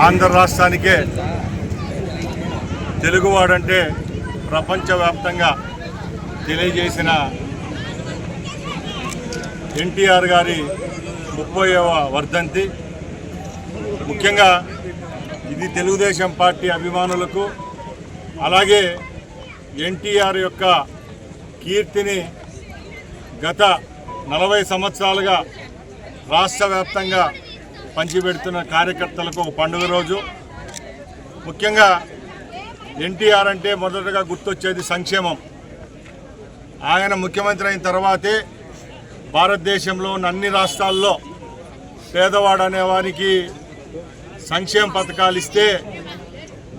ఆంధ్ర రాష్ట్రానికే తెలుగువాడంటే ప్రపంచవ్యాప్తంగా తెలియజేసిన ఎన్టీఆర్ గారి 30వ వర్ధంతి. ముఖ్యంగా ఇది తెలుగుదేశం పార్టీ అభిమానులకు, అలాగే ఎన్టీఆర్ యొక్క కీర్తిని గత 40 సంవత్సరాలుగా రాష్ట్ర వ్యాప్తంగా పంచిపెడుతున్న కార్యకర్తలకు ఒక పండుగ రోజు. ముఖ్యంగా ఎన్టీఆర్ అంటే మొదటగా గుర్తొచ్చేది సంక్షేమం. ఆయన ముఖ్యమంత్రి అయిన తర్వాతే భారతదేశంలో ఉన్న అన్ని రాష్ట్రాల్లో పేదవాడు అనేవానికి సంక్షేమ పథకాలు ఇస్తే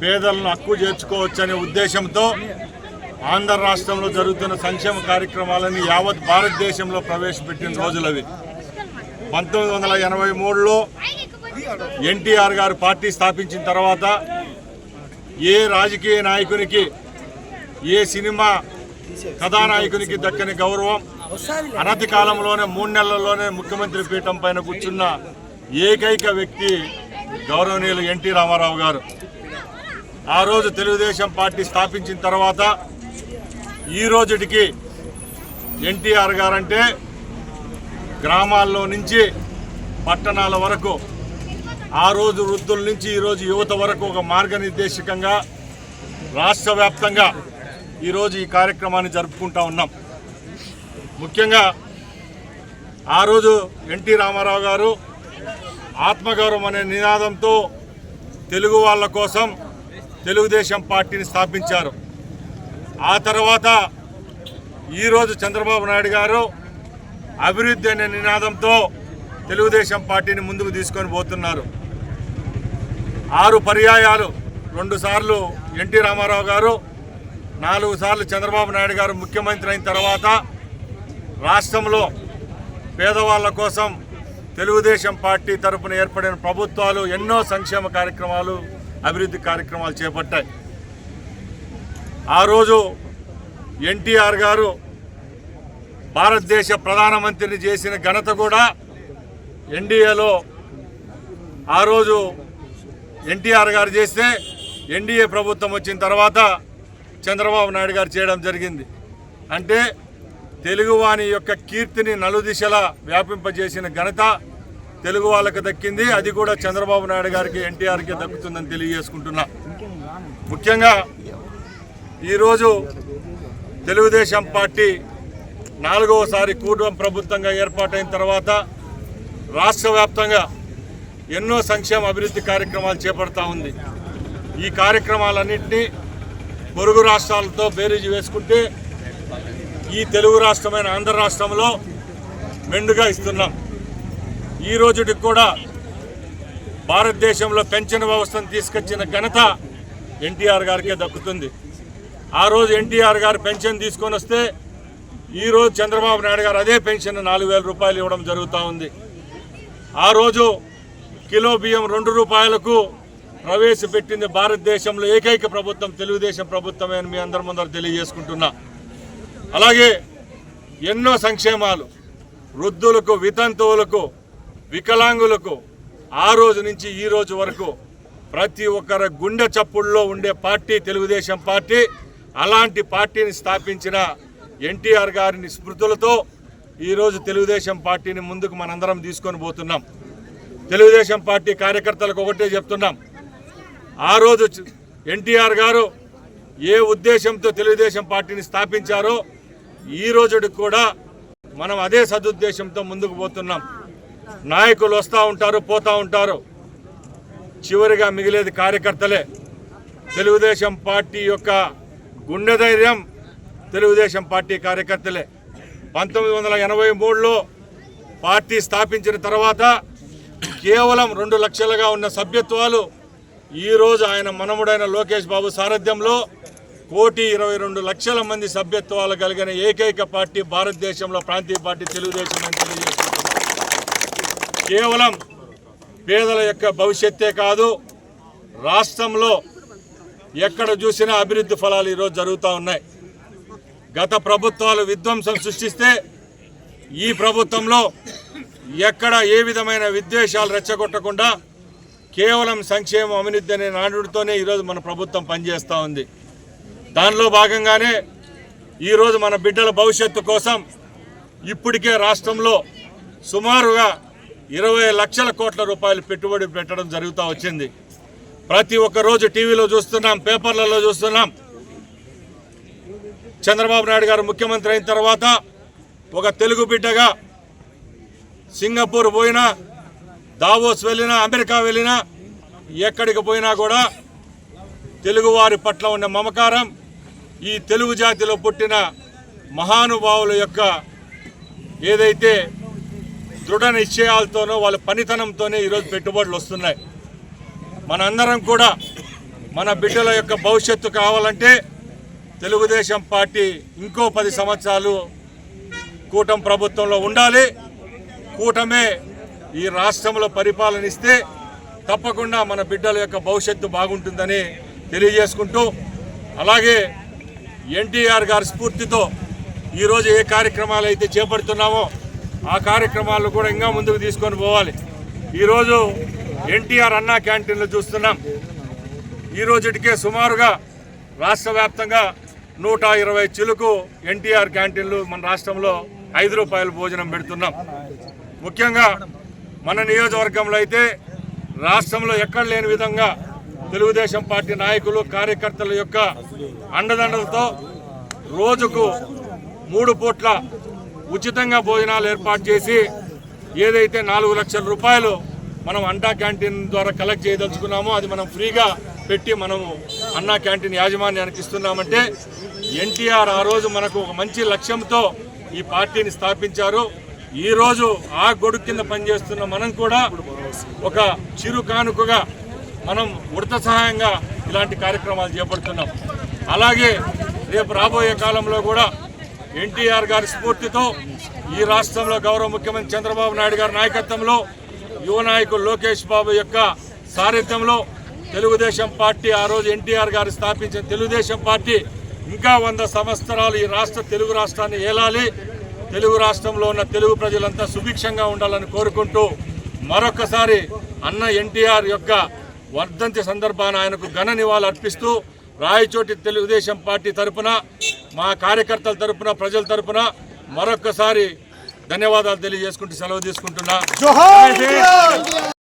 పేదలను హక్కు చేర్చుకోవచ్చనే ఉద్దేశంతో ఆంధ్ర రాష్ట్రంలో జరుగుతున్న సంక్షేమ కార్యక్రమాలను యావత్ భారతదేశంలో ప్రవేశపెట్టిన రోజులవి. 1983లో ఎన్టీఆర్ గారు పార్టీ స్థాపించిన తర్వాత ఏ రాజకీయ నాయకునికి, ఏ సినిమా కథానాయకునికి దక్కని గౌరవం అనతి కాలంలోనే 3 నెలల్లోనే ముఖ్యమంత్రి పీఠం పైన కూర్చున్న ఏకైక వ్యక్తి గౌరవనీయులు ఎన్టీ రామారావు గారు. ఆ రోజు తెలుగుదేశం పార్టీ స్థాపించిన తర్వాత ఈ రోజుటికి ఎన్టీఆర్ గారంటే గ్రామాల్లో నుంచి పట్టణాల వరకు, ఆ రోజు వృద్ధుల నుంచి ఈరోజు యువత వరకు ఒక మార్గనిర్దేశకంగా రాష్ట్ర వ్యాప్తంగా ఈరోజు ఈ కార్యక్రమాన్ని జరుపుకుంటూ ఉన్నాం. ముఖ్యంగా ఆ రోజు ఎన్టీ రామారావు గారు ఆత్మగౌరవం అనే నినాదంతో తెలుగు వాళ్ళ కోసం తెలుగుదేశం పార్టీని స్థాపించారు. ఆ తర్వాత ఈరోజు చంద్రబాబు నాయుడు గారు అభివృద్ధి అనే నినాదంతో తెలుగుదేశం పార్టీని ముందుకు తీసుకొని పోతున్నారు. 6 పర్యాయాలు, 2 సార్లు ఎన్టీ రామారావు గారు, 4 సార్లు చంద్రబాబు నాయుడు గారు ముఖ్యమంత్రి అయిన తర్వాత రాష్ట్రంలో పేదవాళ్ళ కోసం తెలుగుదేశం పార్టీ తరఫున ఏర్పడిన ప్రభుత్వాలు ఎన్నో సంక్షేమ కార్యక్రమాలు, అభివృద్ధి కార్యక్రమాలు చేపట్టాయి. ఆ రోజు ఎన్టీఆర్ గారు భారతదేశ ప్రధానమంత్రిని చేసిన ఘనత కూడా ఎన్డీఏలో ఆ రోజు ఎన్టీఆర్ గారు చేస్తే ఎన్డీఏ ప్రభుత్వం వచ్చిన తర్వాత చంద్రబాబు నాయుడు గారు చేయడం జరిగింది. అంటే తెలుగువాని యొక్క కీర్తిని నలుదిశలా వ్యాపింపజేసిన ఘనత తెలుగు వాళ్ళకు దక్కింది. అది కూడా చంద్రబాబు నాయుడు గారికి, ఎన్టీఆర్కి దక్కుతుందని తెలియజేసుకుంటున్నా. ముఖ్యంగా ఈరోజు తెలుగుదేశం పార్టీ 4వసారి కూటమి ప్రభుత్వంగా ఏర్పాటైన తర్వాత రాష్ట్ర వ్యాప్తంగా ఎన్నో సంక్షేమ అభివృద్ధి కార్యక్రమాలు చేపడతా ఉంది. ఈ కార్యక్రమాలన్నింటినీ పొరుగు రాష్ట్రాలతో బేరీజు వేసుకుంటే ఈ తెలుగు రాష్ట్రమైన ఆంధ్ర రాష్ట్రంలో మెండుగా ఇస్తున్నాం. ఈ రోజుకి కూడా భారతదేశంలో పెన్షన్ వ్యవస్థను తీసుకొచ్చిన ఘనత ఎన్టీఆర్ గారికే దక్కుతుంది. ఆ రోజు ఎన్టీఆర్ గారు పెన్షన్ తీసుకొని వస్తే ఈరోజు చంద్రబాబు నాయుడు గారు అదే పెన్షన్ 4,000 రూపాయలు ఇవ్వడం జరుగుతూ ఉంది. ఆ రోజు కిలో బియ్యం 2 రూపాయలకు ప్రవేశపెట్టింది భారతదేశంలో ఏకైక ప్రభుత్వం తెలుగుదేశం ప్రభుత్వమే అని మీ అందరి ముందర తెలియజేసుకుంటున్నా. అలాగే ఎన్నో సంక్షేమాలు వృద్ధులకు, వితంతువులకు, వికలాంగులకు ఆ రోజు నుంచి ఈ రోజు వరకు ప్రతి ఒక్కరి గుండె చప్పుల్లో ఉండే పార్టీ తెలుగుదేశం పార్టీ. అలాంటి పార్టీని స్థాపించిన ఎన్టీఆర్ గారిని స్మృతులతో ఈరోజు తెలుగుదేశం పార్టీని ముందుకు మనందరం తీసుకొని పోతున్నాం. తెలుగుదేశం పార్టీ కార్యకర్తలకు ఒకటే చెప్తున్నాం, ఆ రోజు ఎన్టీఆర్ గారు ఏ ఉద్దేశంతో తెలుగుదేశం పార్టీని స్థాపించారో ఈ రోజుకి కూడా మనం అదే సదుద్దేశంతో ముందుకు పోతున్నాం. నాయకులు వస్తూ ఉంటారు, పోతూ ఉంటారు, చివరిగా మిగిలేది కార్యకర్తలే. తెలుగుదేశం పార్టీ యొక్క గుండె ధైర్యం తెలుగుదేశం పార్టీ కార్యకర్తలే. 1983లో పార్టీ స్థాపించిన తర్వాత కేవలం 2 లక్షలుగా ఉన్న సభ్యత్వాలు ఈరోజు ఆయన మనముడైన లోకేష్ బాబు సారథ్యంలో 1,22,00,000 మంది సభ్యత్వాలు కలిగిన ఏకైక పార్టీ భారతదేశంలో ప్రాంతీయ పార్టీ తెలుగుదేశం అని తెలియజేస్తున్నారు. కేవలం పేదల యొక్క భవిష్యత్తే కాదు, రాష్ట్రంలో ఎక్కడ చూసినా అభివృద్ధి ఫలాలు ఈరోజు జరుగుతూ ఉన్నాయి. గత ప్రభుత్వాలు విధ్వంసం సృష్టిస్తే ఈ ప్రభుత్వంలో ఎక్కడ ఏ విధమైన విద్వేషాలు రెచ్చగొట్టకుండా కేవలం సంక్షేమం అవినీతి అనే నానుడితోనే ఈరోజు మన ప్రభుత్వం పనిచేస్తూ ఉంది. దానిలో భాగంగానే ఈరోజు మన బిడ్డల భవిష్యత్తు కోసం ఇప్పటికే రాష్ట్రంలో సుమారుగా 20 లక్షల కోట్ల రూపాయలు పెట్టుబడి పెట్టడం జరుగుతూ వచ్చింది. ప్రతి ఒక్క రోజు టీవీలో చూస్తున్నాం, పేపర్లలో చూస్తున్నాం. చంద్రబాబు నాయుడు గారు ముఖ్యమంత్రి అయిన తర్వాత ఒక తెలుగు బిడ్డగా సింగపూర్ పోయినా, దావోస్ వెళ్ళినా, అమెరికా వెళ్ళినా, ఎక్కడికి పోయినా కూడా తెలుగువారి పట్ల ఉన్న మమకారం, ఈ తెలుగు జాతిలో పుట్టిన మహానుభావుల యొక్క ఏదైతే దృఢ నిశ్చయాలతోనో వాళ్ళ పనితనంతోనే ఈరోజు పెట్టుబడులు వస్తున్నాయి. మనందరం కూడా మన బిడ్డల యొక్క భవిష్యత్తు కావాలంటే తెలుగుదేశం పార్టీ ఇంకో 10 సంవత్సరాలు కూటమి ప్రభుత్వంలో ఉండాలి. కూటమే ఈ రాష్ట్రంలో పరిపాలన ఇస్తే తప్పకుండా మన బిడ్డల యొక్క భవిష్యత్తు బాగుంటుందని తెలియజేసుకుంటూ, అలాగే ఎన్టీఆర్ గారి స్ఫూర్తితో ఈరోజు ఏ కార్యక్రమాలు అయితే చేపడుతున్నామో ఆ కార్యక్రమాలు కూడా ఇంకా ముందుకు తీసుకొని పోవాలి. ఈరోజు ఎన్టీఆర్ అన్నా క్యాంటీన్లు చూస్తున్నాం. ఈ రోజుటికే సుమారుగా రాష్ట్ర వ్యాప్తంగా 120 చిలుకు ఎన్టీఆర్ క్యాంటీన్లు మన రాష్ట్రంలో 5 రూపాయల భోజనం పెడుతున్నాం. ముఖ్యంగా మన నియోజకవర్గంలో అయితే రాష్ట్రంలో ఎక్కడ లేని విధంగా తెలుగుదేశం పార్టీ నాయకులు, కార్యకర్తల యొక్క అండదండలతో రోజుకు 3 పూట్ల ఉచితంగా భోజనాలు ఏర్పాటు చేసి ఏదైతే 4 లక్షల రూపాయలు మనం అన్నా క్యాంటీన్ ద్వారా కలెక్ట్ చేయదలుచుకున్నామో అది మనం ఫ్రీగా పెట్టి మనము అన్నా క్యాంటీన్ యాజమాన్యానికి ఇస్తున్నామంటే ఎన్టీఆర్ ఆ రోజు మనకు ఒక మంచి లక్ష్యంతో ఈ పార్టీని స్థాపించారు. ఈరోజు ఆ గొడుగు కింద పనిచేస్తున్న మనం కూడా ఒక చిరు కానుకగా మనం ఉడత సహాయంగా ఇలాంటి కార్యక్రమాలు చేపడుతున్నాం. అలాగే రేపు రాబోయే కాలంలో కూడా ఎన్టీఆర్ గారి స్ఫూర్తితో ఈ రాష్ట్రంలో గౌరవ ముఖ్యమంత్రి చంద్రబాబు నాయుడు గారి నాయకత్వంలో, యువ నాయకులు లోకేష్ బాబు యొక్క సారథ్యంలో తెలుగుదేశం పార్టీ ఆ రోజు ఎన్టీఆర్ గారు స్థాపించిన తెలుగుదేశం పార్టీ ఇంకా 100 సంవత్సరాలు ఈ తెలుగు రాష్ట్రాన్ని ఏలాలి. తెలుగు రాష్ట్రంలో ఉన్న తెలుగు ప్రజలంతా సుభిక్షంగా ఉండాలని కోరుకుంటూ మరొకసారి అన్న ఎన్టీఆర్ యొక్క వర్ధంతి సందర్భాన ఆయనకు ఘన నివాళులు అర్పిస్తూ రాయచోటి తెలుగుదేశం పార్టీ తరపున, మా కార్యకర్తల తరపున, ప్రజల తరపున మరొకసారి ధన్యవాదాలు తెలియజేసుకుంటూ సెలవు తీసుకుంటున్నా.